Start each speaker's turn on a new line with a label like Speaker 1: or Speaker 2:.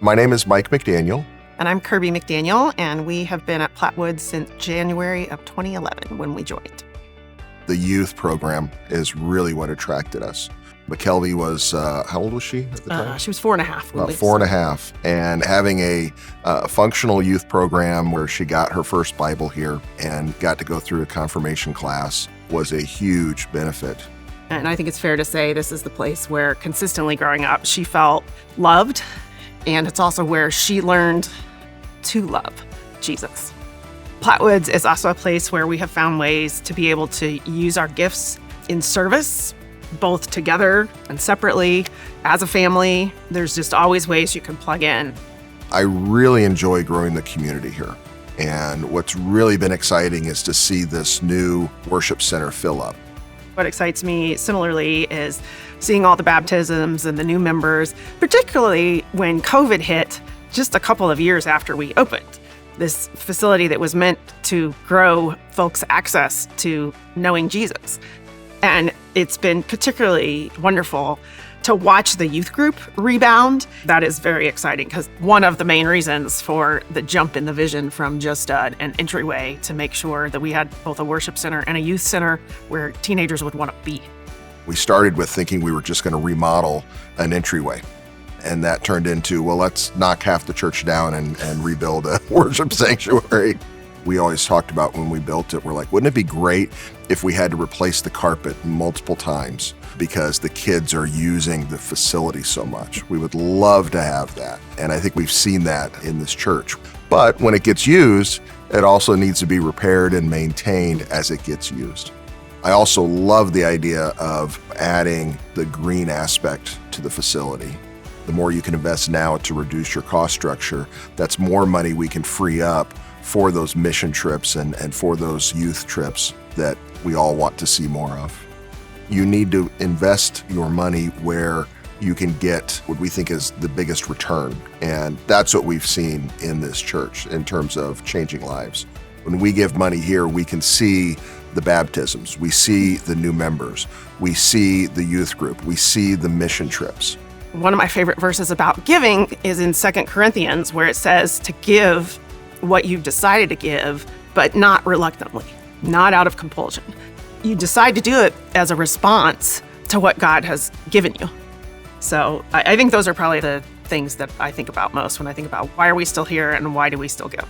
Speaker 1: My name is Mike McDaniel.
Speaker 2: And I'm Kirby McDaniel, and we have been at Plattwood since January of 2011 when we joined.
Speaker 1: The youth program is really what attracted us. McKelvey was, how old was she at the time?
Speaker 2: She was 4.5.
Speaker 1: About 4.5. And having a functional youth program where she got her first Bible here and got to go through a confirmation class was a huge benefit.
Speaker 2: And I think it's fair to say this is the place where consistently growing up, she felt loved. And it's also where she learned to love Jesus. Plattwoods is also a place where we have found ways to be able to use our gifts in service, both together and separately, as a family. There's just always ways you can plug in.
Speaker 1: I really enjoy growing the community here. And what's really been exciting is to see this new worship center fill up.
Speaker 2: What excites me similarly is seeing all the baptisms and the new members, particularly when COVID hit just a couple of years after we opened. This facility that was meant to grow folks' access to knowing Jesus. And it's been particularly wonderful to watch the youth group rebound. That is very exciting because one of the main reasons for the jump in the vision from just an entryway to make sure that we had both a worship center and a youth center where teenagers would want to be.
Speaker 1: We started with thinking we were just going to remodel an entryway. And that turned into, well, let's knock half the church down and rebuild a worship sanctuary. We always talked about when we built it, we're like, wouldn't it be great if we had to replace the carpet multiple times because the kids are using the facility so much? We would love to have that. And I think we've seen that in this church. But when it gets used, it also needs to be repaired and maintained as it gets used. I also love the idea of adding the green aspect to the facility. The more you can invest now to reduce your cost structure, that's more money we can free up for those mission trips and for those youth trips that we all want to see more of. You need to invest your money where you can get what we think is the biggest return. And that's what we've seen in this church in terms of changing lives. When we give money here, we can see the baptisms, we see the new members, we see the youth group, we see the mission trips.
Speaker 2: One of my favorite verses about giving is in 2 Corinthians, where it says to give what you've decided to give, but not reluctantly, not out of compulsion. You decide to do it as a response to what God has given you. So I think those are probably the things that I think about most when I think about why are we still here and why do we still give.